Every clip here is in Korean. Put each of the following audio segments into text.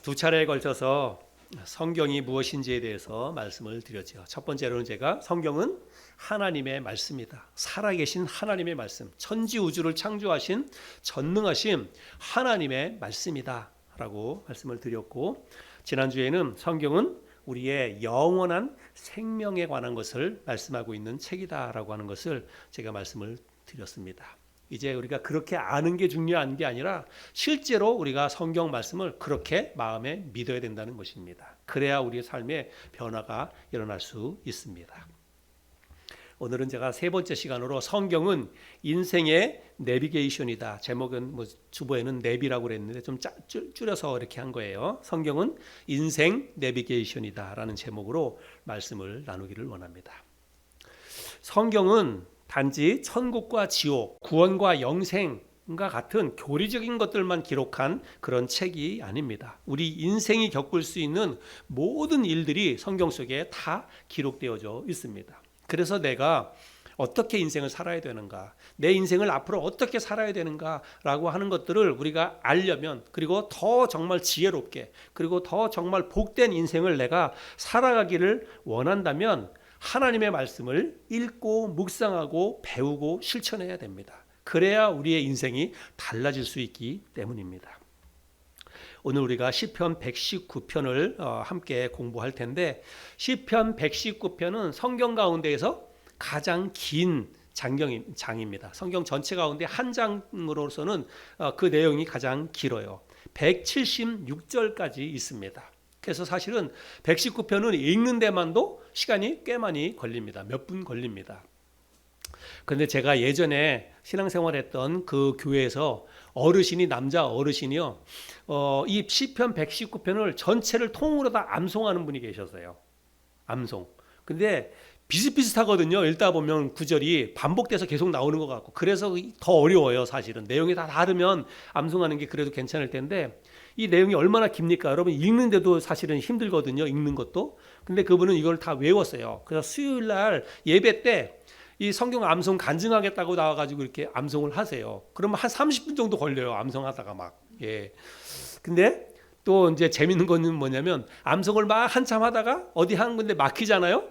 두 차례에 걸쳐서 성경이 무엇인지에 대해서 말씀을 드렸죠. 첫 번째로는 제가 성경은 하나님의 말씀이다. 살아계신 하나님의 말씀, 천지 우주를 창조하신 전능하신 하나님의 말씀이다 라고 말씀을 드렸고, 지난주에는 성경은 우리의 영원한 생명에 관한 것을 말씀하고 있는 책이다 라고 하는 것을 제가 말씀을 드렸습니다. 이제 우리가 그렇게 아는 게 중요한 게 아니라 실제로 우리가 성경 말씀을 그렇게 마음에 믿어야 된다는 것입니다. 그래야 우리의 삶에 변화가 일어날 수 있습니다. 오늘은 제가 세 번째 시간으로 성경은 인생의 내비게이션이다. 제목은 주보에는 내비라고 그랬는데 좀 줄여서 이렇게 한 거예요. 성경은 인생 내비게이션이다 라는 제목으로 말씀을 나누기를 원합니다. 성경은 단지 천국과 지옥, 구원과 영생과 같은 교리적인 것들만 기록한 그런 책이 아닙니다. 우리 인생이 겪을 수 있는 모든 일들이 성경 속에 다 기록되어져 있습니다. 그래서 내가 어떻게 인생을 살아야 되는가, 내 인생을 앞으로 어떻게 살아야 되는가라고 하는 것들을 우리가 알려면, 그리고 더 정말 지혜롭게, 그리고 더 정말 복된 인생을 내가 살아가기를 원한다면 하나님의 말씀을 읽고 묵상하고 배우고 실천해야 됩니다. 그래야 우리의 인생이 달라질 수 있기 때문입니다. 오늘 우리가 시편 119편을 함께 공부할 텐데, 시편 119편은 성경 가운데에서 가장 긴 장입니다. 성경 전체 가운데 한 장으로서는 그 내용이 가장 길어요. 176절까지 있습니다. 그래서 사실은 119편은 읽는 데만도 시간이 꽤 많이 걸립니다. 몇 분 걸립니다. 그런데 제가 예전에 신앙생활했던 그 교회에서 어르신이, 남자 어르신이요, 이 시편 119편을 전체를 통으로 다 암송하는 분이 계셨어요. 암송. 근데 비슷비슷하거든요. 읽다 보면 구절이 반복돼서 계속 나오는 것 같고, 그래서 더 어려워요. 사실은 내용이 다 다르면 암송하는 게 그래도 괜찮을 텐데, 이 내용이 얼마나 깁니까? 여러분, 읽는데도 사실은 힘들거든요. 읽는 것도. 근데 그분은 이걸 다 외웠어요. 그래서 수요일 날 예배 때 이 성경 암송 간증하겠다고 나와가지고 이렇게 암송을 하세요. 그러면 한 30분 정도 걸려요. 암송하다가 막. 예. 근데 또 이제 재밌는 거는 뭐냐면, 암송을 막 한참 하다가 어디 한 군데 막히잖아요.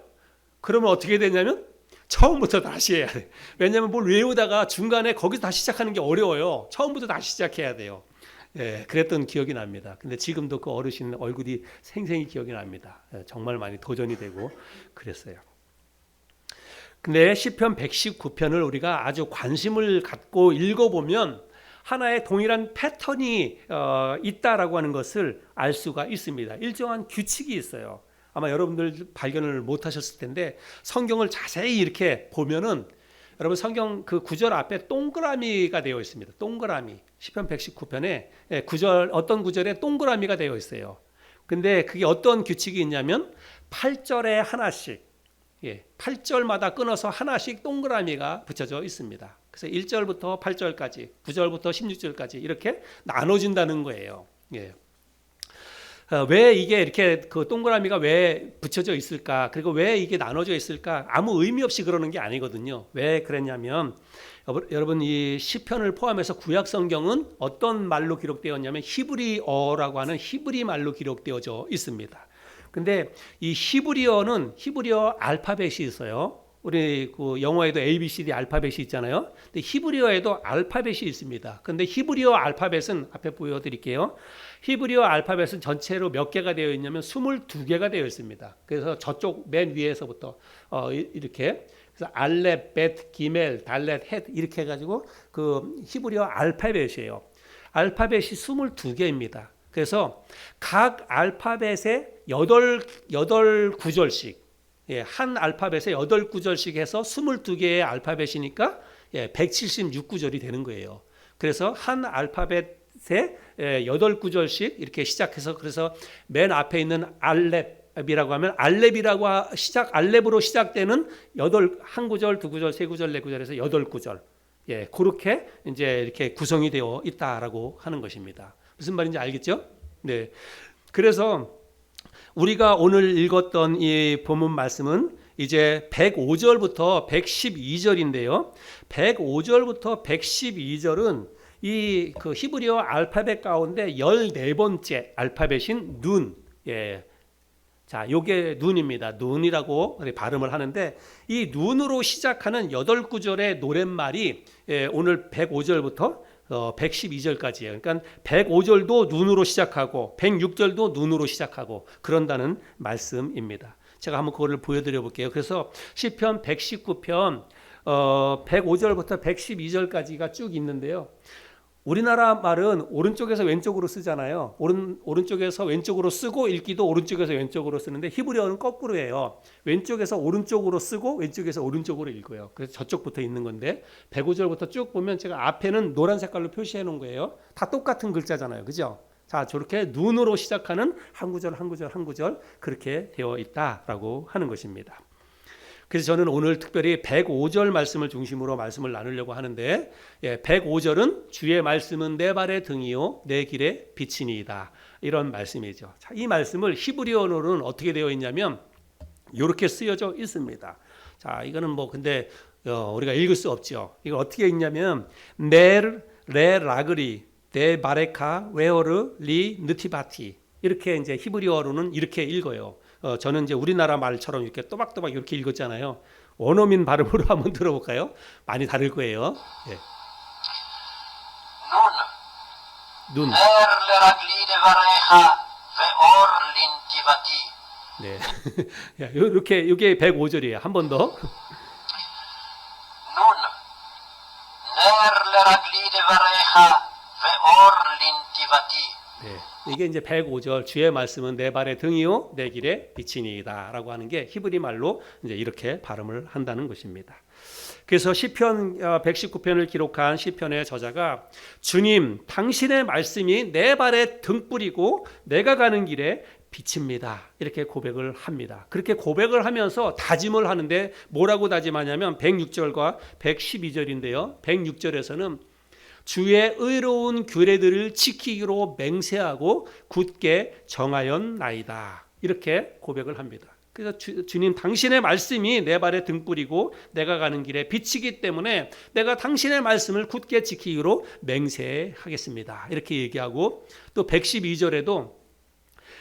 그러면 어떻게 되냐면 처음부터 다시 해야 돼. 왜냐하면 뭘 외우다가 중간에 거기서 다시 시작하는 게 어려워요. 처음부터 다시 시작해야 돼요. 예, 그랬던 기억이 납니다. 근데 지금도 그 어르신 얼굴이 생생히 기억이 납니다. 예, 정말 많이 도전이 되고 그랬어요. 근데 시편 119편을 우리가 아주 관심을 갖고 읽어보면 하나의 동일한 패턴이 있다라고 하는 것을 알 수가 있습니다. 일정한 규칙이 있어요. 아마 여러분들 발견을 못하셨을 텐데, 성경을 자세히 이렇게 보면은 여러분, 성경 그 구절 앞에 동그라미가 되어 있습니다. 동그라미. 시편 119편에 구절, 어떤 구절에 동그라미가 되어 있어요. 근데 그게 어떤 규칙이 있냐면 8절에 하나씩, 8절마다 끊어서 하나씩 동그라미가 붙여져 있습니다. 그래서 1절부터 8절까지, 9절부터 16절까지 이렇게 나눠진다는 거예요. 왜 이게 이렇게 그 동그라미가 왜 붙여져 있을까? 그리고 왜 이게 나눠져 있을까? 아무 의미 없이 그러는 게 아니거든요. 왜 그랬냐면, 여러분, 이 시편을 포함해서 구약 성경은 어떤 말로 기록되었냐면 히브리어라고 하는 히브리 말로 기록되어져 있습니다. 근데 이 히브리어는 히브리어 알파벳이 있어요. 우리 그 영어에도 ABCD 알파벳이 있잖아요. 근데 히브리어에도 알파벳이 있습니다. 근데 히브리어 알파벳은 앞에 보여드릴게요. 히브리어 알파벳은 전체로 몇 개가 되어 있냐면 22개가 되어 있습니다. 그래서 저쪽 맨 위에서부터 이렇게, 그래서 알렙, 벳, 기멜, 달렛, 헷 이렇게 해가지고 그 히브리어 알파벳이에요. 알파벳이 22개입니다. 그래서 각 알파벳에 8구절씩, 한 알파벳에 8구절씩 해서 22개의 알파벳이니까 176구절이 되는 거예요. 그래서 한 알파벳에 8구절씩 이렇게 시작해서, 그래서 맨 앞에 있는 알렙이라고 하면 알렙으로 시작되는 한 구절, 두 구절, 세 구절, 네 구절에서 8구절. 그렇게 이제 이렇게 구성이 되어 있다라고 하는 것입니다. 무슨 말인지 알겠죠? 네. 그래서 우리가 오늘 읽었던 이 본문 말씀은 이제 105절부터 112절인데요. 105절부터 112절은 이 그 히브리어 알파벳 가운데 14번째 알파벳인 눈. 예. 자, 요게 눈입니다. 눈이라고 발음을 하는데 이 눈으로 시작하는 8구절의 노랫말이 오늘 105절부터 112절까지예요. 그러니까 105절도 눈으로 시작하고 106절도 눈으로 시작하고 그런다는 말씀입니다. 제가 한번 그거를 보여드려 볼게요. 그래서 시편 119편 105절부터 112절까지가 쭉 있는데요. 우리나라 말은 오른쪽에서 왼쪽으로 쓰잖아요. 오른쪽에서 왼쪽으로 쓰고 읽기도 오른쪽에서 왼쪽으로 쓰는데 히브리어는 거꾸로예요. 왼쪽에서 오른쪽으로 쓰고 왼쪽에서 오른쪽으로 읽어요. 그래서 저쪽부터 있는 건데 105절부터 쭉 보면 제가 앞에는 노란 색깔로 표시해 놓은 거예요. 다 똑같은 글자잖아요. 그죠? 자, 저렇게 눈으로 시작하는 한 구절 한 구절 한 구절 그렇게 되어 있다라고 하는 것입니다. 그래서 저는 오늘 특별히 105절 말씀을 중심으로 말씀을 나누려고 하는데 105절은 주의 말씀은 내 발의 등이요 내 길의 빛이니이다. 이런 말씀이죠. 자, 이 말씀을 히브리어로는 어떻게 되어 있냐면 이렇게 쓰여져 있습니다. 자, 이거는 뭐 근데 우리가 읽을 수 없죠. 이거 어떻게 읽냐면 레 라그리 네 바레카 웨어르 리 느티바티 이렇게 이제 히브리어로는 이렇게 읽어요. 저는 이제 우리나라 말처럼 이렇게 또박또박 이렇게 읽었잖아요. 원어민 발음으로 한번 들어볼까요? 많이 다를 거예요. 예. 눈. 네. 이렇게 이게 105절이에요. 한 번 더. 네, 이게 이제 105절 주의 말씀은 내 발의 등이요 내 길의 빛이니이다라고 하는 게 히브리 말로 이제 이렇게 발음을 한다는 것입니다. 그래서 시편 119편을 기록한 시편의 저자가 주님 당신의 말씀이 내 발의 등불이고 내가 가는 길에 빛입니다. 이렇게 고백을 합니다. 그렇게 고백을 하면서 다짐을 하는데 뭐라고 다짐하냐면 106절과 112절인데요. 106절에서는 주의 의로운 규례들을 지키기로 맹세하고 굳게 정하였나이다. 이렇게 고백을 합니다. 그래서 주님 당신의 말씀이 내 발의 등불이고 내가 가는 길에 빛이기 때문에 내가 당신의 말씀을 굳게 지키기로 맹세하겠습니다. 이렇게 얘기하고 또 112절에도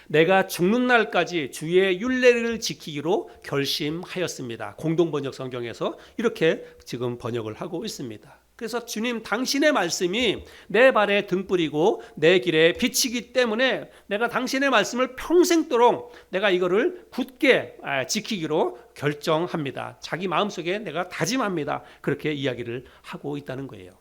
내가 죽는 날까지 주의 율례를 지키기로 결심하였습니다. 공동번역 성경에서 이렇게 지금 번역을 하고 있습니다. 그래서 주님 당신의 말씀이 내 발의 등불이고 내 길에 빛이기 때문에 내가 당신의 말씀을 평생도록 내가 이거를 굳게 지키기로 결정합니다. 자기 마음속에 내가 다짐합니다. 그렇게 이야기를 하고 있다는 거예요.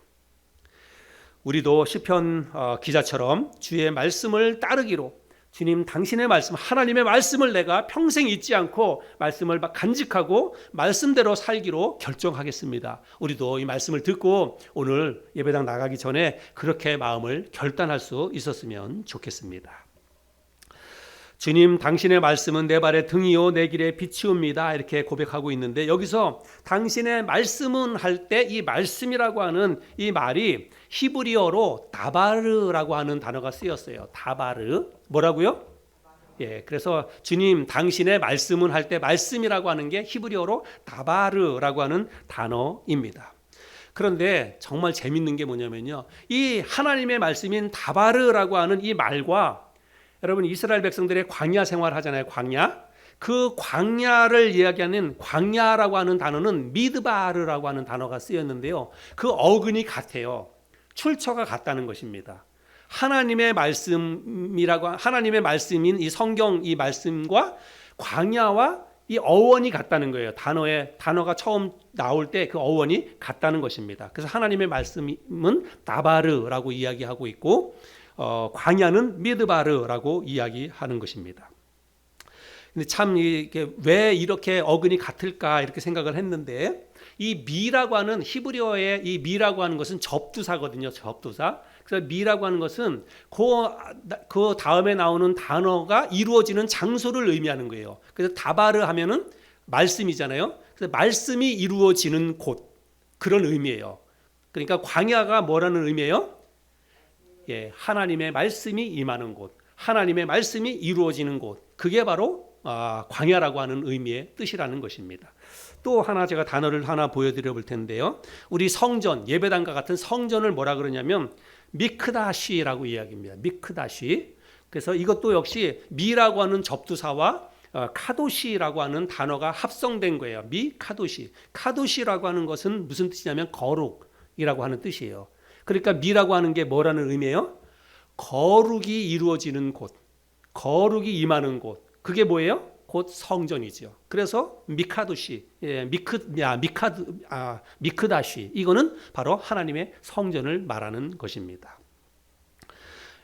우리도 시편 기자처럼 주의 말씀을 따르기로 주님 당신의 말씀 하나님의 말씀을 내가 평생 잊지 않고 말씀을 간직하고 말씀대로 살기로 결정하겠습니다. 우리도 이 말씀을 듣고 오늘 예배당 나가기 전에 그렇게 마음을 결단할 수 있었으면 좋겠습니다. 주님 당신의 말씀은 내 발의 등이요 내 길의 빛이옵니다. 이렇게 고백하고 있는데 여기서 당신의 말씀은 할 때 이 말씀이라고 하는 이 말이 히브리어로 다바르라고 하는 단어가 쓰였어요. 다바르. 뭐라고요? 예, 그래서 주님 당신의 말씀은 할 때 말씀이라고 하는 게 히브리어로 다바르라고 하는 단어입니다. 그런데 정말 재밌는 게 뭐냐면요. 이 하나님의 말씀인 다바르라고 하는 이 말과 여러분 이스라엘 백성들의 광야 생활 하잖아요. 광야. 그 광야를 이야기하는 광야라고 하는 단어는 미드바르라고 하는 단어가 쓰였는데요. 그 어근이 같아요. 출처가 같다는 것입니다. 하나님의 말씀이라고 하나님의 말씀인 이 성경 이 말씀과 광야와 이 어원이 같다는 거예요. 단어가 처음 나올 때 그 어원이 같다는 것입니다. 그래서 하나님의 말씀은 다바르라고 이야기하고 있고 광야는 미드바르라고 이야기하는 것입니다. 근데 참 이게 왜 이렇게 어근이 같을까 이렇게 생각을 했는데 이 미라고 하는 히브리어의 이 미라고 하는 것은 접두사거든요. 접두사. 그래서 미라고 하는 것은 그 다음에 나오는 단어가 이루어지는 장소를 의미하는 거예요. 그래서 다바르 하면은 말씀이잖아요. 그래서 말씀이 이루어지는 곳 그런 의미예요. 그러니까 광야가 뭐라는 의미예요? 예, 하나님의 말씀이 임하는 곳, 하나님의 말씀이 이루어지는 곳, 그게 바로 광야라고 하는 의미의 뜻이라는 것입니다. 또 하나 제가 단어를 하나 보여드려 볼 텐데요. 우리 성전, 예배당과 같은 성전을 뭐라 그러냐면 미크다시라고 이야기합니다. 미크다시. 그래서 이것도 역시 미라고 하는 접두사와 카도시라고 하는 단어가 합성된 거예요. 미카도시. 카도시라고 하는 것은 무슨 뜻이냐면 거룩이라고 하는 뜻이에요. 그러니까 미라고 하는 게 뭐라는 의미예요? 거룩이 이루어지는 곳, 거룩이 임하는 곳. 그게 뭐예요? 곧 성전이죠. 그래서 미카도시, 미크다시. 이거는 바로 하나님의 성전을 말하는 것입니다.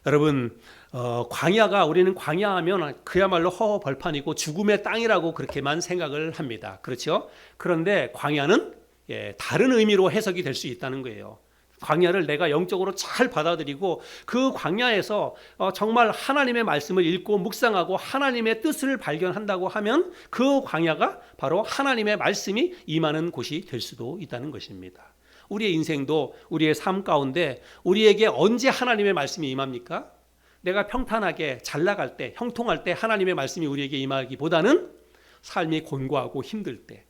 여러분, 광야가, 우리는 광야하면 그야말로 허허벌판이고 죽음의 땅이라고 그렇게만 생각을 합니다. 그렇죠? 그런데 광야는 다른 의미로 해석이 될 수 있다는 거예요. 광야를 내가 영적으로 잘 받아들이고 그 광야에서 정말 하나님의 말씀을 읽고 묵상하고 하나님의 뜻을 발견한다고 하면 그 광야가 바로 하나님의 말씀이 임하는 곳이 될 수도 있다는 것입니다. 우리의 인생도 우리의 삶 가운데 우리에게 언제 하나님의 말씀이 임합니까? 내가 평탄하게 잘 나갈 때, 형통할 때 하나님의 말씀이 우리에게 임하기보다는 삶이 곤고하고 힘들 때,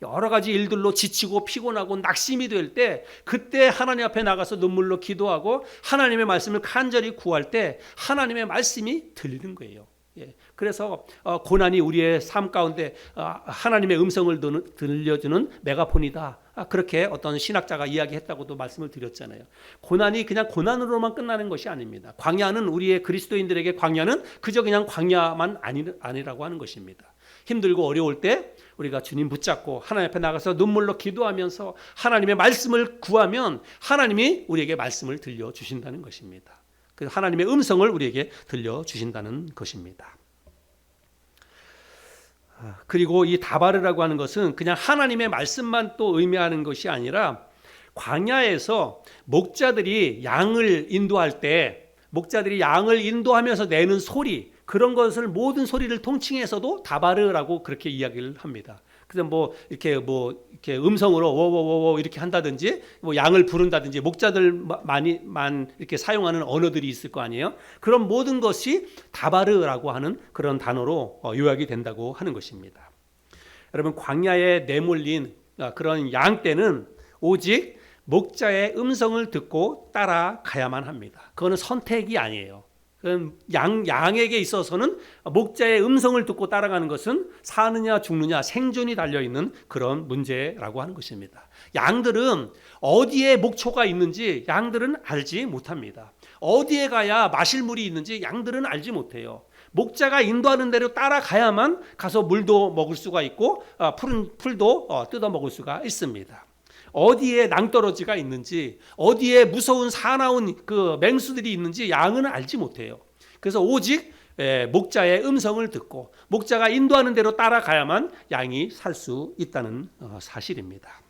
여러 가지 일들로 지치고 피곤하고 낙심이 될 때, 그때 하나님 앞에 나가서 눈물로 기도하고 하나님의 말씀을 간절히 구할 때 하나님의 말씀이 들리는 거예요. 그래서 고난이 우리의 삶 가운데 하나님의 음성을 들려주는 메가폰이다. 그렇게 어떤 신학자가 이야기했다고도 말씀을 드렸잖아요. 고난이 그냥 고난으로만 끝나는 것이 아닙니다. 광야는, 우리의 그리스도인들에게 광야는 그저 그냥 광야만 아니라고 하는 것입니다. 힘들고 어려울 때 우리가 주님 붙잡고 하나님 앞에 나가서 눈물로 기도하면서 하나님의 말씀을 구하면 하나님이 우리에게 말씀을 들려주신다는 것입니다. 그 하나님의 음성을 우리에게 들려주신다는 것입니다. 그리고 이 다바르라고 하는 것은 그냥 하나님의 말씀만 또 의미하는 것이 아니라, 광야에서 목자들이 양을 인도할 때 목자들이 양을 인도하면서 내는 소리, 그런 것을, 모든 소리를 통칭해서도 다바르라고 그렇게 이야기를 합니다. 그래서 이렇게 음성으로 워워워워 이렇게 한다든지, 양을 부른다든지, 목자들만 이렇게 사용하는 언어들이 있을 거 아니에요. 그런 모든 것이 다바르라고 하는 그런 단어로 요약이 된다고 하는 것입니다. 여러분, 광야에 내몰린 그런 양 떼는 오직 목자의 음성을 듣고 따라가야만 합니다. 그거는 선택이 아니에요. 양에게 있어서는 목자의 음성을 듣고 따라가는 것은 사느냐 죽느냐, 생존이 달려있는 그런 문제라고 하는 것입니다. 양들은 어디에 목초가 있는지 양들은 알지 못합니다. 어디에 가야 마실 물이 있는지 양들은 알지 못해요. 목자가 인도하는 대로 따라가야만 가서 물도 먹을 수가 있고 푸른 풀도 뜯어 먹을 수가 있습니다. 어디에 낭떠러지가 있는지, 어디에 무서운 사나운 그 맹수들이 있는지 양은 알지 못해요. 그래서 오직 목자의 음성을 듣고 목자가 인도하는 대로 따라가야만 양이 살 수 있다는 사실입니다.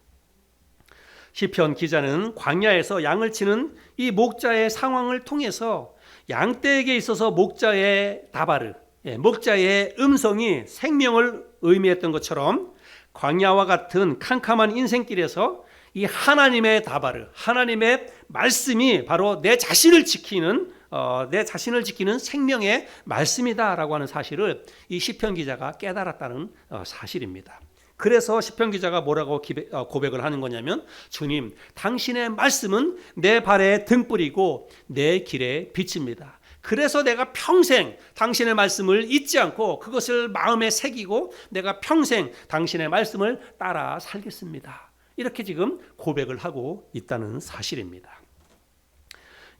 시편 기자는 광야에서 양을 치는 이 목자의 상황을 통해서 양떼에게 있어서 목자의 다바르, 목자의 음성이 생명을 의미했던 것처럼, 광야와 같은 캄캄한 인생길에서 이 하나님의 다바르, 하나님의 말씀이 바로 내 자신을 지키는 생명의 말씀이다라고 하는 사실을 이 시편 기자가 깨달았다는 사실입니다. 그래서 시편 기자가 뭐라고 고백을 하는 거냐면, 주님, 당신의 말씀은 내 발의 등불이고 내 길의 빛입니다. 그래서 내가 평생 당신의 말씀을 잊지 않고 그것을 마음에 새기고 내가 평생 당신의 말씀을 따라 살겠습니다. 이렇게 지금 고백을 하고 있다는 사실입니다.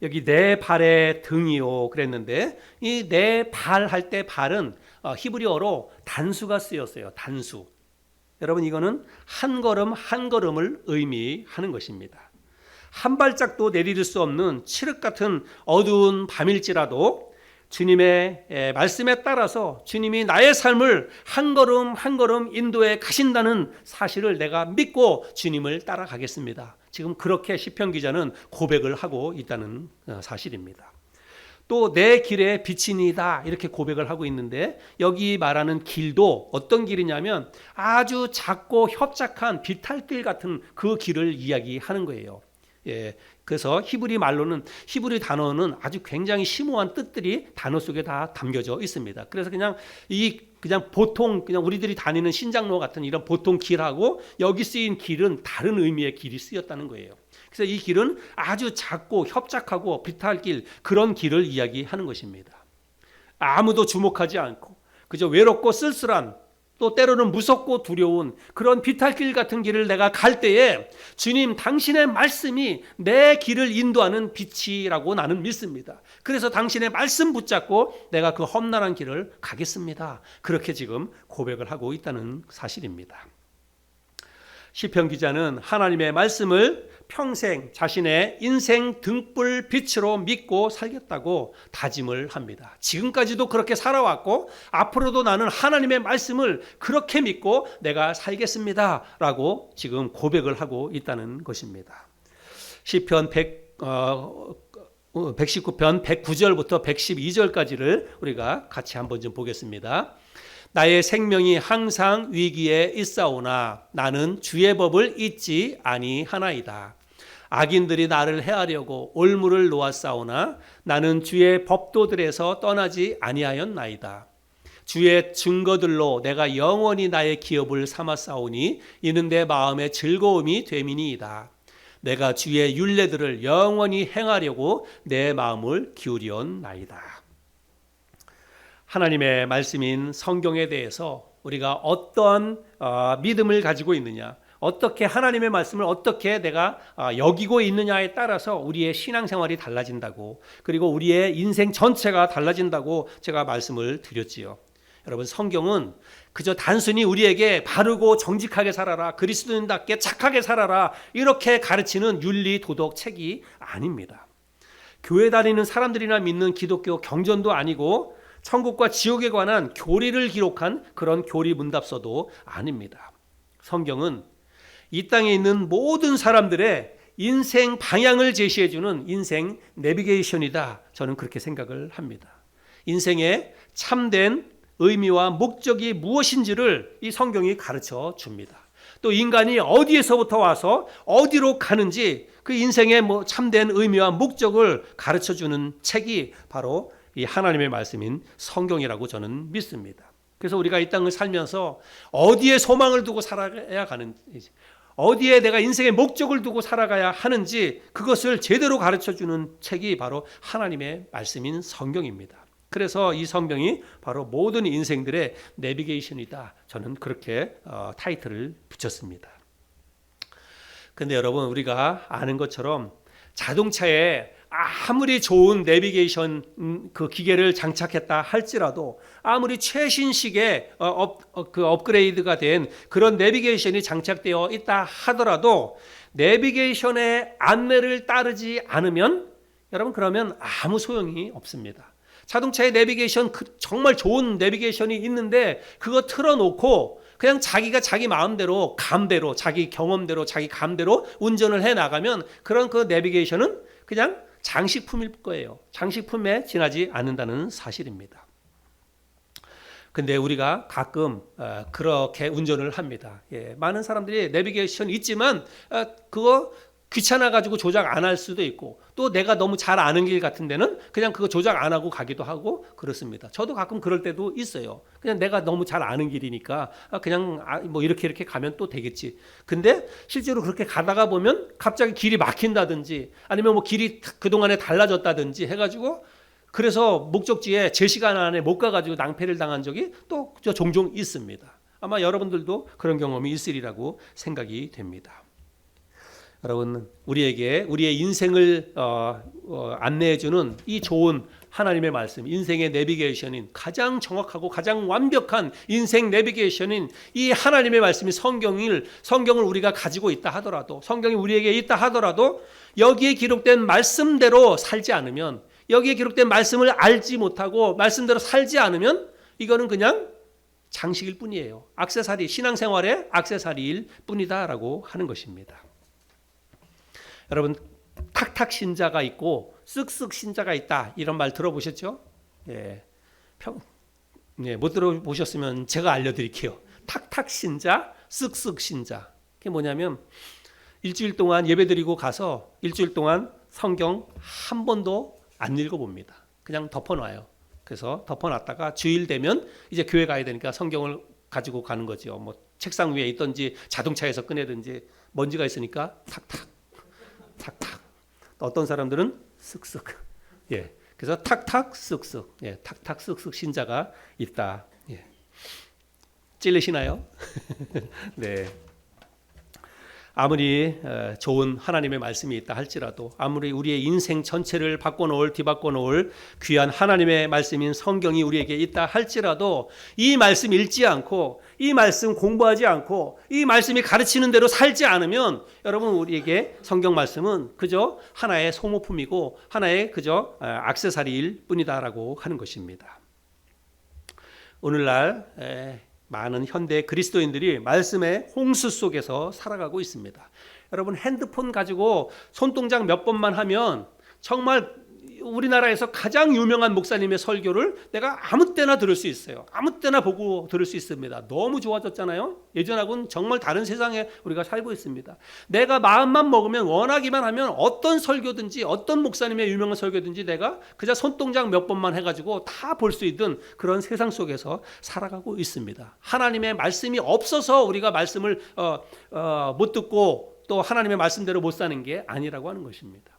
여기 내 발의 등이요 그랬는데, 이 내 발 할 때 발은 히브리어로 단수가 쓰였어요. 단수. 여러분, 이거는 한 걸음 한 걸음을 의미하는 것입니다. 한 발짝도 내디딜 수 없는 칠흑 같은 어두운 밤일지라도 주님의 말씀에 따라서 주님이 나의 삶을 한 걸음 한 걸음 인도해 가신다는 사실을 내가 믿고 주님을 따라가겠습니다. 지금 그렇게 시편 기자는 고백을 하고 있다는 사실입니다. 또 내 길에 빛이니이다 이렇게 고백을 하고 있는데, 여기 말하는 길도 어떤 길이냐면 아주 작고 협착한 비탈길 같은 그 길을 이야기하는 거예요. 그래서 히브리 단어는 아주 굉장히 심오한 뜻들이 단어 속에 다 담겨져 있습니다. 그래서 그냥 보통 우리들이 다니는 신장로 같은 이런 보통 길하고 여기 쓰인 길은 다른 의미의 길이 쓰였다는 거예요. 그래서 이 길은 아주 작고 협착하고 비탈 길, 그런 길을 이야기하는 것입니다. 아무도 주목하지 않고 그저 외롭고 쓸쓸한, 또 때로는 무섭고 두려운 그런 비탈길 같은 길을 내가 갈 때에 주님 당신의 말씀이 내 길을 인도하는 빛이라고 나는 믿습니다. 그래서 당신의 말씀 붙잡고 내가 그 험난한 길을 가겠습니다. 그렇게 지금 고백을 하고 있다는 사실입니다. 시편 기자는 하나님의 말씀을 평생 자신의 인생 등불 빛으로 믿고 살겠다고 다짐을 합니다. 지금까지도 그렇게 살아왔고 앞으로도 나는 하나님의 말씀을 그렇게 믿고 내가 살겠습니다 라고 지금 고백을 하고 있다는 것입니다. 시편 119편 109절부터 112절까지를 우리가 같이 한번 좀 보겠습니다. 나의 생명이 항상 위기에 있사오나 나는 주의 법을 잊지 아니하나이다. 악인들이 나를 해하려고 올무를 놓았사오나 나는 주의 법도들에서 떠나지 아니하였나이다. 주의 증거들로 내가 영원히 나의 기업을 삼았사오니 이는 내 마음의 즐거움이 됨이니이다. 내가 주의 율례들을 영원히 행하려고 내 마음을 기울였나이다. 하나님의 말씀인 성경에 대해서 우리가 어떤 믿음을 가지고 있느냐, 어떻게 하나님의 말씀을 어떻게 내가 여기고 있느냐에 따라서 우리의 신앙생활이 달라진다고, 그리고 우리의 인생 전체가 달라진다고 제가 말씀을 드렸지요. 여러분, 성경은 그저 단순히 우리에게 바르고 정직하게 살아라, 그리스도인답게 착하게 살아라 이렇게 가르치는 윤리 도덕 책이 아닙니다. 교회 다니는 사람들이나 믿는 기독교 경전도 아니고 천국과 지옥에 관한 교리를 기록한 그런 교리 문답서도 아닙니다. 성경은 이 땅에 있는 모든 사람들의 인생 방향을 제시해주는 인생 내비게이션이다. 저는 그렇게 생각을 합니다. 인생의 참된 의미와 목적이 무엇인지를 이 성경이 가르쳐 줍니다. 또 인간이 어디에서부터 와서 어디로 가는지 그 인생의 참된 의미와 목적을 가르쳐 주는 책이 바로 이 하나님의 말씀인 성경이라고 저는 믿습니다. 그래서 우리가 이 땅을 살면서 어디에 소망을 두고 살아야 가는지, 어디에 내가 인생의 목적을 두고 살아가야 하는지 그것을 제대로 가르쳐주는 책이 바로 하나님의 말씀인 성경입니다. 그래서 이 성경이 바로 모든 인생들의 내비게이션이다. 저는 그렇게 타이틀을 붙였습니다. 그런데 여러분, 우리가 아는 것처럼 자동차에 아무리 좋은 내비게이션 그 기계를 장착했다 할지라도, 아무리 최신식의 업그레이드가 된 그런 내비게이션이 장착되어 있다 하더라도 내비게이션의 안내를 따르지 않으면 여러분, 그러면 아무 소용이 없습니다. 자동차의 내비게이션, 정말 좋은 내비게이션이 있는데 그거 틀어놓고 그냥 자기가 자기 마음대로, 감대로, 자기 경험대로, 자기 감대로 운전을 해 나가면 그런 그 내비게이션은 그냥 장식품일 거예요. 장식품에 지나지 않는다는 사실입니다. 근데 우리가 가끔 그렇게 운전을 합니다. 많은 사람들이 내비게이션 있지만 그거 귀찮아가지고 조작 안 할 수도 있고, 또 내가 너무 잘 아는 길 같은 데는 그냥 그거 조작 안 하고 가기도 하고 그렇습니다. 저도 가끔 그럴 때도 있어요. 그냥 내가 너무 잘 아는 길이니까 그냥 뭐 이렇게 가면 또 되겠지. 근데 실제로 그렇게 가다가 보면 갑자기 길이 막힌다든지 아니면 뭐 길이 그동안에 달라졌다든지 해가지고 그래서 목적지에 제 시간 안에 못 가가지고 낭패를 당한 적이 또 종종 있습니다. 아마 여러분들도 그런 경험이 있으리라고 생각이 됩니다. 여러분, 우리에게 우리의 인생을 안내해주는 이 좋은 하나님의 말씀, 인생의 내비게이션인, 가장 정확하고 가장 완벽한 인생 내비게이션인 이 하나님의 말씀이 성경을 우리가 가지고 있다 하더라도, 성경이 우리에게 있다 하더라도 여기에 기록된 말씀대로 살지 않으면, 여기에 기록된 말씀을 알지 못하고 말씀대로 살지 않으면 이거는 그냥 장식일 뿐이에요. 액세서리, 신앙생활의 액세서리일 뿐이다라고 하는 것입니다. 여러분, 탁탁 신자가 있고 쓱쓱 신자가 있다, 이런 말 들어보셨죠? 못 들어보셨으면 제가 알려드릴게요. 탁탁 신자, 쓱쓱 신자. 그게 뭐냐면 일주일 동안 예배드리고 가서 일주일 동안 성경 한 번도 안 읽어봅니다. 그냥 덮어놔요. 그래서 덮어놨다가 주일 되면 이제 교회 가야 되니까 성경을 가지고 가는 거죠. 뭐 책상 위에 있든지 자동차에서 꺼내든지 먼지가 있으니까 탁탁 탁탁. 어떤 사람들은 쓱쓱. 예. 그래서 탁탁 쓱쓱. 예. 탁탁 쓱쓱 신자가 있다. 예. 찔리시나요? 네. 아무리 좋은 하나님의 말씀이 있다 할지라도, 아무리 우리의 인생 전체를 뒤바꿔 놓을 귀한 하나님의 말씀인 성경이 우리에게 있다 할지라도, 이 말씀 읽지 않고, 이 말씀 공부하지 않고, 이 말씀이 가르치는 대로 살지 않으면, 여러분, 우리에게 성경 말씀은 그저 하나의 소모품이고 하나의 그저 액세서리일 뿐이다라고 하는 것입니다. 오늘날 많은 현대 그리스도인들이 말씀의 홍수 속에서 살아가고 있습니다. 여러분, 핸드폰 가지고 손동작 몇 번만 하면 정말 우리나라에서 가장 유명한 목사님의 설교를 내가 아무 때나 들을 수 있어요. 아무 때나 보고 들을 수 있습니다. 너무 좋아졌잖아요. 예전하고는 정말 다른 세상에 우리가 살고 있습니다. 내가 마음만 먹으면, 원하기만 하면 어떤 설교든지, 어떤 목사님의 유명한 설교든지 내가 그저 손동작 몇 번만 해가지고 다 볼 수 있는 그런 세상 속에서 살아가고 있습니다. 하나님의 말씀이 없어서 우리가 말씀을 못 듣고 또 하나님의 말씀대로 못 사는 게 아니라고 하는 것입니다.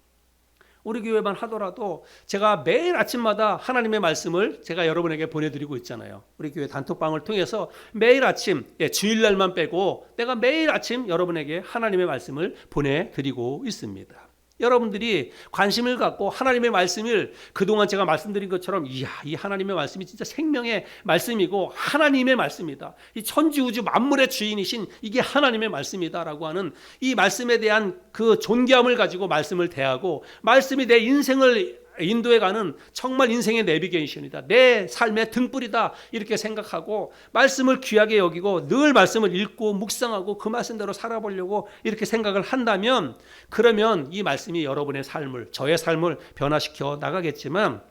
우리 교회만 하더라도 제가 매일 아침마다 하나님의 말씀을 제가 여러분에게 보내드리고 있잖아요. 우리 교회 단톡방을 통해서 매일 아침, 주일날만 빼고 내가 매일 아침 여러분에게 하나님의 말씀을 보내드리고 있습니다. 여러분들이 관심을 갖고 하나님의 말씀을, 그동안 제가 말씀드린 것처럼, 이야, 이 하나님의 말씀이 진짜 생명의 말씀이고 하나님의 말씀이다, 이 천지우주 만물의 주인이신 이게 하나님의 말씀이다라고 하는 이 말씀에 대한 그 존경함을 가지고 말씀을 대하고, 말씀이 내 인생을 인도해가는 정말 인생의 내비게이션이다, 내 삶의 등불이다, 이렇게 생각하고 말씀을 귀하게 여기고 늘 말씀을 읽고 묵상하고 그 말씀대로 살아보려고 이렇게 생각을 한다면, 그러면 이 말씀이 여러분의 삶을, 저의 삶을 변화시켜 나가겠지만,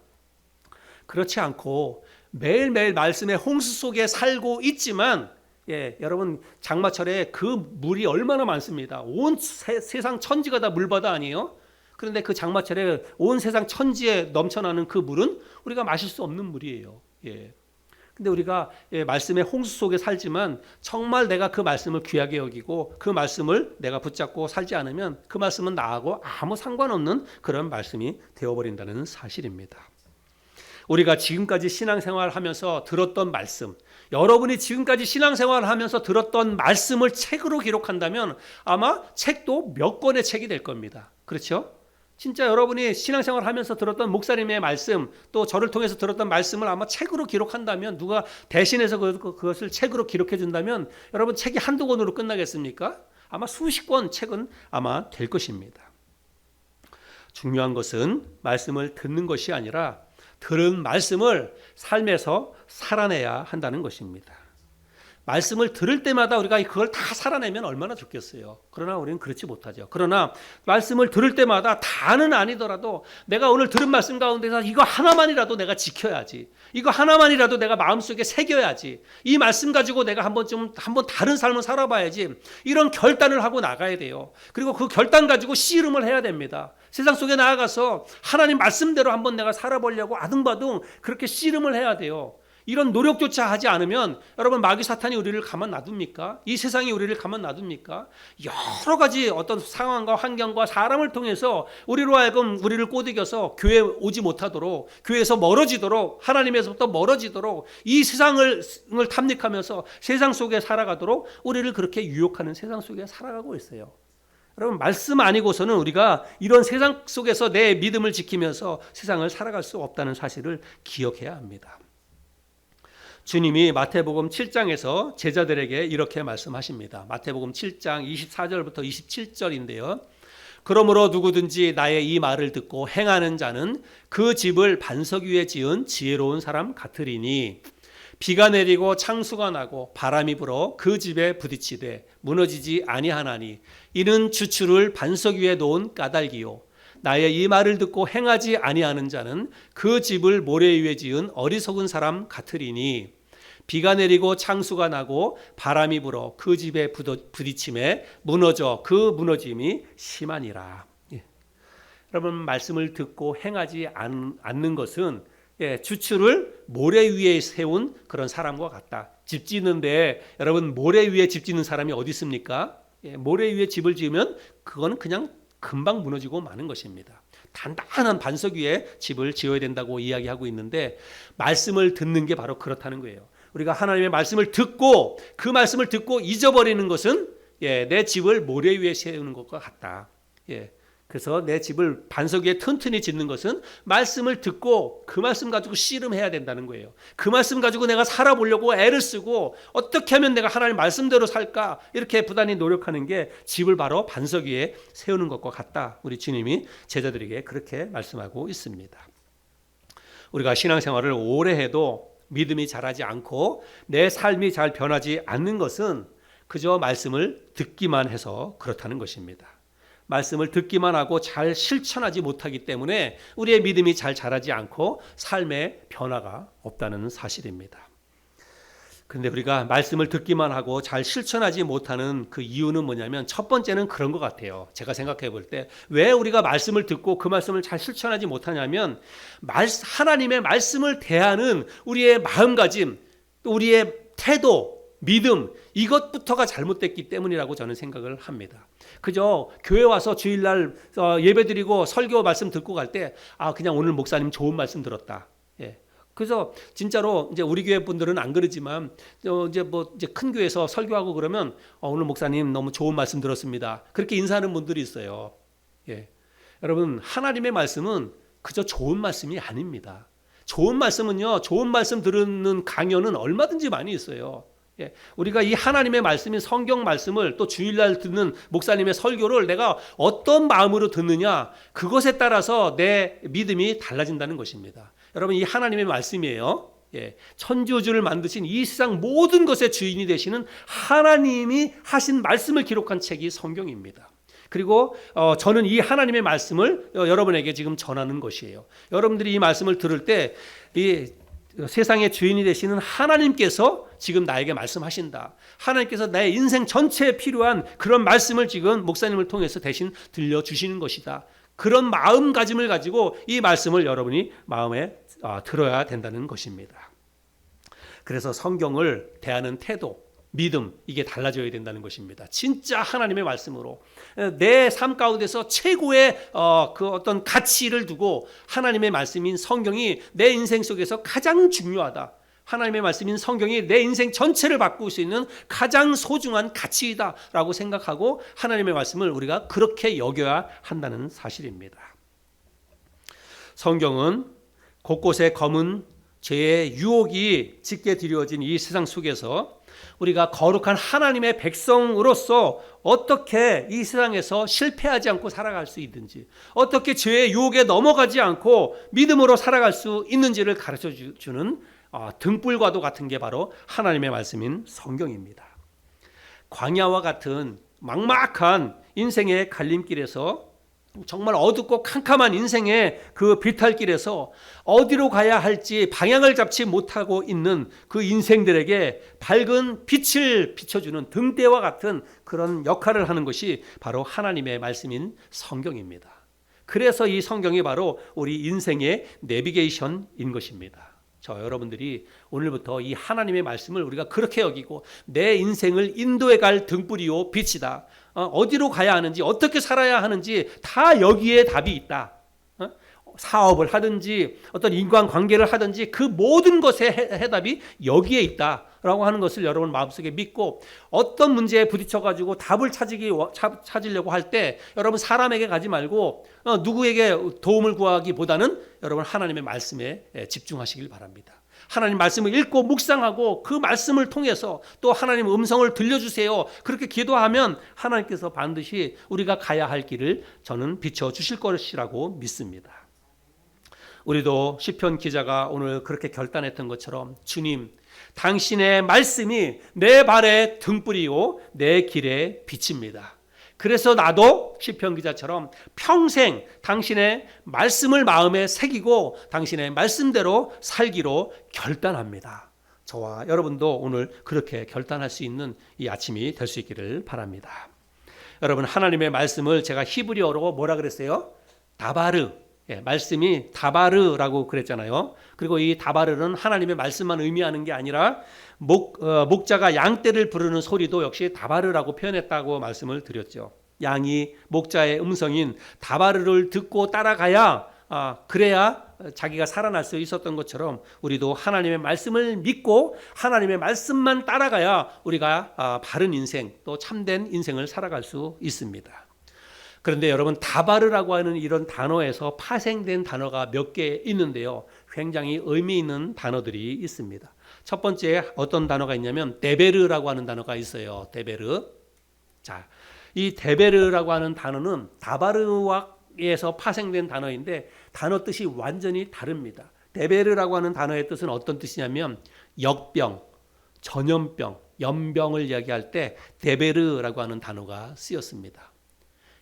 그렇지 않고 매일매일 말씀의 홍수 속에 살고 있지만, 여러분, 장마철에 그 물이 얼마나 많습니다. 온 세상 천지가 다 물바다 아니에요? 그런데 그 장마철에 온 세상 천지에 넘쳐나는 그 물은 우리가 마실 수 없는 물이에요. 근데 우리가 말씀의 홍수 속에 살지만, 정말 내가 그 말씀을 귀하게 여기고 그 말씀을 내가 붙잡고 살지 않으면 그 말씀은 나하고 아무 상관없는 그런 말씀이 되어버린다는 사실입니다. 우리가 지금까지 신앙생활 하면서 들었던 말씀, 여러분이 지금까지 신앙생활 하면서 들었던 말씀을 책으로 기록한다면 아마 책도 몇 권의 책이 될 겁니다. 그렇죠? 진짜 여러분이 신앙생활 하면서 들었던 목사님의 말씀, 또 저를 통해서 들었던 말씀을 아마 책으로 기록한다면, 누가 대신해서 그것을 책으로 기록해 준다면, 여러분, 책이 한두 권으로 끝나겠습니까? 아마 수십 권 책은 아마 될 것입니다. 중요한 것은 말씀을 듣는 것이 아니라 들은 말씀을 삶에서 살아내야 한다는 것입니다. 말씀을 들을 때마다 우리가 그걸 다 살아내면 얼마나 좋겠어요. 그러나 우리는 그렇지 못하죠. 그러나 말씀을 들을 때마다 다는 아니더라도 내가 오늘 들은 말씀 가운데서 이거 하나만이라도 내가 지켜야지, 이거 하나만이라도 내가 마음속에 새겨야지, 이 말씀 가지고 내가 한번 다른 삶을 살아봐야지, 이런 결단을 하고 나가야 돼요. 그리고 그 결단 가지고 씨름을 해야 됩니다. 세상 속에 나아가서 하나님 말씀대로 한번 내가 살아보려고 아둥바둥 그렇게 씨름을 해야 돼요. 이런 노력조차 하지 않으면, 여러분, 마귀 사탄이 우리를 가만 놔둡니까? 이 세상이 우리를 가만 놔둡니까? 여러 가지 어떤 상황과 환경과 사람을 통해서 우리로 하여금 우리를 꼬드겨서 교회에 오지 못하도록, 교회에서 멀어지도록, 하나님에서부터 멀어지도록, 이 세상을 탐닉하면서 세상 속에 살아가도록 우리를 그렇게 유혹하는 세상 속에 살아가고 있어요. 여러분, 말씀 아니고서는 우리가 이런 세상 속에서 내 믿음을 지키면서 세상을 살아갈 수 없다는 사실을 기억해야 합니다. 주님이 마태복음 7장에서 제자들에게 이렇게 말씀하십니다. 마태복음 7장 24절부터 27절인데요. 그러므로 누구든지 나의 이 말을 듣고 행하는 자는 그 집을 반석 위에 지은 지혜로운 사람 같으리니, 비가 내리고 창수가 나고 바람이 불어 그 집에 부딪히되 무너지지 아니하나니, 이는 주추를 반석 위에 놓은 까닭이요. 나의 이 말을 듣고 행하지 아니하는 자는 그 집을 모래 위에 지은 어리석은 사람 같으리니, 비가 내리고 창수가 나고 바람이 불어 그 집에 부딪힘에 무너져 그 무너짐이 심하니라. 여러분, 말씀을 듣고 행하지 않는 것은 주추를 모래 위에 세운 그런 사람과 같다. 집 짓는데 여러분, 모래 위에 집 짓는 사람이 어디 있습니까? 모래 위에 집을 지으면 그거는 그냥 금방 무너지고 마는 것입니다. 단단한 반석 위에 집을 지어야 된다고 이야기하고 있는데 말씀을 듣는 게 바로 그렇다는 거예요. 우리가 하나님의 말씀을 듣고 그 말씀을 듣고 잊어버리는 것은 내 집을 모래 위에 세우는 것과 같다. 그래서 내 집을 반석 위에 튼튼히 짓는 것은 말씀을 듣고 그 말씀 가지고 씨름해야 된다는 거예요. 그 말씀 가지고 내가 살아보려고 애를 쓰고 어떻게 하면 내가 하나님 말씀대로 살까 이렇게 부단히 노력하는 게 집을 바로 반석 위에 세우는 것과 같다. 우리 주님이 제자들에게 그렇게 말씀하고 있습니다. 우리가 신앙생활을 오래 해도 믿음이 자라지 않고 내 삶이 잘 변하지 않는 것은 그저 말씀을 듣기만 해서 그렇다는 것입니다. 말씀을 듣기만 하고 잘 실천하지 못하기 때문에 우리의 믿음이 잘 자라지 않고 삶의 변화가 없다는 사실입니다. 그런데 우리가 말씀을 듣기만 하고 잘 실천하지 못하는 그 이유는 뭐냐면 첫 번째는 그런 것 같아요. 제가 생각해 볼 때 왜 우리가 말씀을 듣고 그 말씀을 잘 실천하지 못하냐면 하나님의 말씀을 대하는 우리의 마음가짐, 또 우리의 태도, 믿음 이것부터가 잘못됐기 때문이라고 저는 생각을 합니다. 그저 교회 와서 주일날 예배드리고 설교 말씀 듣고 갈 때 그냥 오늘 목사님 좋은 말씀 들었다. 그래서 진짜로 이제 우리 교회 분들은 안 그러지만 이제 큰 교회에서 설교하고 그러면 오늘 목사님 너무 좋은 말씀 들었습니다. 그렇게 인사하는 분들이 있어요. 여러분 하나님의 말씀은 그저 좋은 말씀이 아닙니다. 좋은 말씀은요, 좋은 말씀 들은 강연은 얼마든지 많이 있어요. 우리가 이 하나님의 말씀인 성경 말씀을 또 주일날 듣는 목사님의 설교를 내가 어떤 마음으로 듣느냐 그것에 따라서 내 믿음이 달라진다는 것입니다. 여러분 이 하나님의 말씀이에요. 천지우주를 만드신 이 세상 모든 것의 주인이 되시는 하나님이 하신 말씀을 기록한 책이 성경입니다. 그리고 저는 이 하나님의 말씀을 여러분에게 지금 전하는 것이에요. 여러분들이 이 말씀을 들을 때 이 세상의 주인이 되시는 하나님께서 지금 나에게 말씀하신다. 하나님께서 나의 인생 전체에 필요한 그런 말씀을 지금 목사님을 통해서 대신 들려주시는 것이다. 그런 마음가짐을 가지고 이 말씀을 여러분이 마음에 들어야 된다는 것입니다. 그래서 성경을 대하는 태도, 믿음 이게 달라져야 된다는 것입니다. 진짜 하나님의 말씀으로 내 삶 가운데서 최고의 그 어떤 가치를 두고 하나님의 말씀인 성경이 내 인생 속에서 가장 중요하다. 하나님의 말씀인 성경이 내 인생 전체를 바꿀 수 있는 가장 소중한 가치이다라고 생각하고 하나님의 말씀을 우리가 그렇게 여겨야 한다는 사실입니다. 성경은 곳곳에 검은 죄의 유혹이 짙게 드리워진 이 세상 속에서 우리가 거룩한 하나님의 백성으로서 어떻게 이 세상에서 실패하지 않고 살아갈 수 있는지, 어떻게 죄의 유혹에 넘어가지 않고 믿음으로 살아갈 수 있는지를 가르쳐 주는 등불과도 같은 게 바로 하나님의 말씀인 성경입니다. 광야와 같은 막막한 인생의 갈림길에서 정말 어둡고 캄캄한 인생의 그 비탈길에서 어디로 가야 할지 방향을 잡지 못하고 있는 그 인생들에게 밝은 빛을 비춰주는 등대와 같은 그런 역할을 하는 것이 바로 하나님의 말씀인 성경입니다. 그래서 이 성경이 바로 우리 인생의 내비게이션인 것입니다. 여러분들이 오늘부터 이 하나님의 말씀을 우리가 그렇게 여기고 내 인생을 인도해 갈 등불이요 빛이다. 어디로 가야 하는지 어떻게 살아야 하는지 다 여기에 답이 있다. 사업을 하든지 어떤 인간관계를 하든지 그 모든 것의 해답이 여기에 있다라고 하는 것을 여러분 마음속에 믿고 어떤 문제에 부딪혀가지고 답을 찾으려고 할 때 여러분 사람에게 가지 말고 누구에게 도움을 구하기보다는 여러분 하나님의 말씀에 집중하시길 바랍니다. 하나님 말씀을 읽고 묵상하고 그 말씀을 통해서 또 하나님 음성을 들려주세요. 그렇게 기도하면 하나님께서 반드시 우리가 가야 할 길을 저는 비춰주실 것이라고 믿습니다. 우리도 시편 기자가 오늘 그렇게 결단했던 것처럼 주님, 당신의 말씀이 내 발의 등불이요 내 길의 빛입니다. 그래서 나도 시편 기자처럼 평생 당신의 말씀을 마음에 새기고 당신의 말씀대로 살기로 결단합니다. 저와 여러분도 오늘 그렇게 결단할 수 있는 이 아침이 될 수 있기를 바랍니다. 여러분 하나님의 말씀을 제가 히브리어로 뭐라 그랬어요? 다바르. 말씀이 다바르라고 그랬잖아요. 그리고 이 다바르는 하나님의 말씀만 의미하는 게 아니라 목자가 양떼를 부르는 소리도 역시 다바르라고 표현했다고 말씀을 드렸죠. 양이 목자의 음성인 다바르를 듣고 따라가야 그래야 자기가 살아날 수 있었던 것처럼 우리도 하나님의 말씀을 믿고 하나님의 말씀만 따라가야 우리가 바른 인생 또 참된 인생을 살아갈 수 있습니다. 그런데 여러분, 다바르라고 하는 이런 단어에서 파생된 단어가 몇 개 있는데요. 굉장히 의미 있는 단어들이 있습니다. 첫 번째 어떤 단어가 있냐면 데베르라고 하는 단어가 있어요. 데베르. 자, 이 데베르라고 하는 단어는 다바르에서 파생된 단어인데 단어 뜻이 완전히 다릅니다. 데베르라고 하는 단어의 뜻은 어떤 뜻이냐면 역병, 전염병, 연병을 이야기할 때 데베르라고 하는 단어가 쓰였습니다.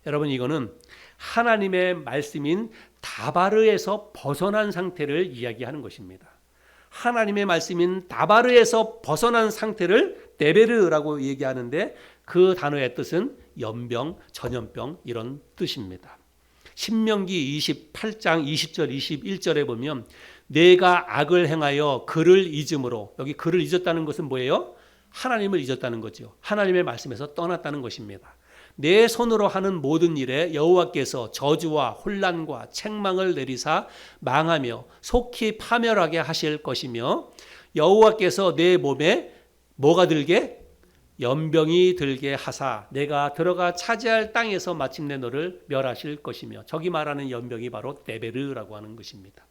여러분, 이거는 하나님의 말씀인 다바르에서 벗어난 상태를 이야기하는 것입니다. 하나님의 말씀인 다바르에서 벗어난 상태를 데베르라고 얘기하는데 그 단어의 뜻은 연병, 전염병 이런 뜻입니다. 신명기 28장 20절 21절에 보면 내가 악을 행하여 그를 잊음으로, 여기 그를 잊었다는 것은 뭐예요? 하나님을 잊었다는 거죠. 하나님의 말씀에서 떠났다는 것입니다. 내 손으로 하는 모든 일에 여호와께서 저주와 혼란과 책망을 내리사 망하며 속히 파멸하게 하실 것이며 여호와께서 내 몸에 뭐가 들게? 연병이 들게 하사 내가 들어가 차지할 땅에서 마침내 너를 멸하실 것이며, 저기 말하는 연병이 바로 데베르라고 하는 것입니다.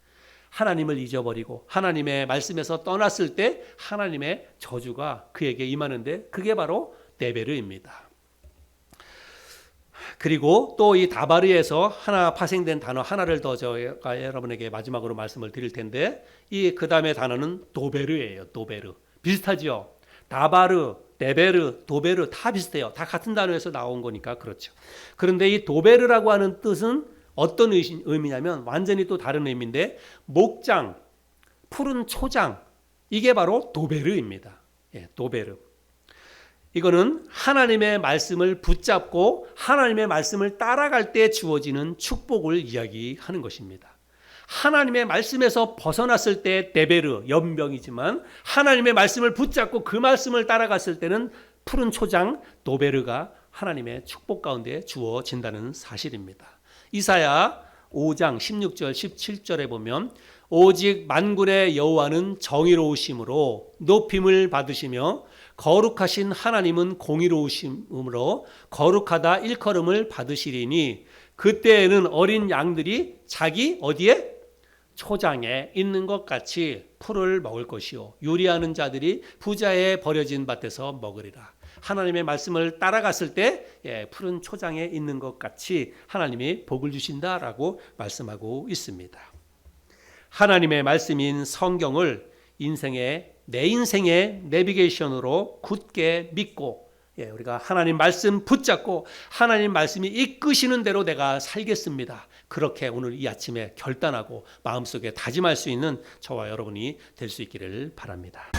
하나님을 잊어버리고 하나님의 말씀에서 떠났을 때 하나님의 저주가 그에게 임하는데 그게 바로 데베르입니다. 그리고 또 이 다바르에서 하나 파생된 단어 하나를 더 제가 여러분에게 마지막으로 말씀을 드릴 텐데 이 그 다음에 단어는 도베르예요. 도베르. 비슷하죠? 다바르, 데베르, 도베르 다 비슷해요. 다 같은 단어에서 나온 거니까 그렇죠. 그런데 이 도베르라고 하는 뜻은 어떤 의미냐면 완전히 또 다른 의미인데 목장, 푸른 초장, 이게 바로 도베르입니다. 예, 도베르. 이거는 하나님의 말씀을 붙잡고 하나님의 말씀을 따라갈 때 주어지는 축복을 이야기하는 것입니다. 하나님의 말씀에서 벗어났을 때 데베르, 연병이지만 하나님의 말씀을 붙잡고 그 말씀을 따라갔을 때는 푸른 초장, 도베르가 하나님의 축복 가운데 주어진다는 사실입니다. 이사야 5장 16절 17절에 보면 오직 만군의 여호와는 정의로우심으로 높임을 받으시며 거룩하신 하나님은 공의로우심으로 거룩하다 일컬음을 받으시리니 그때에는 어린 양들이 자기 어디에? 초장에 있는 것 같이 풀을 먹을 것이요 요리하는 자들이 부자의 버려진 밭에서 먹으리라. 하나님의 말씀을 따라갔을 때 푸른 초장에 있는 것 같이 하나님이 복을 주신다라고 말씀하고 있습니다. 하나님의 말씀인 성경을 내 인생의 내비게이션으로 굳게 믿고 우리가 하나님 말씀 붙잡고 하나님 말씀이 이끄시는 대로 내가 살겠습니다. 그렇게 오늘 이 아침에 결단하고 마음속에 다짐할 수 있는 저와 여러분이 될 수 있기를 바랍니다.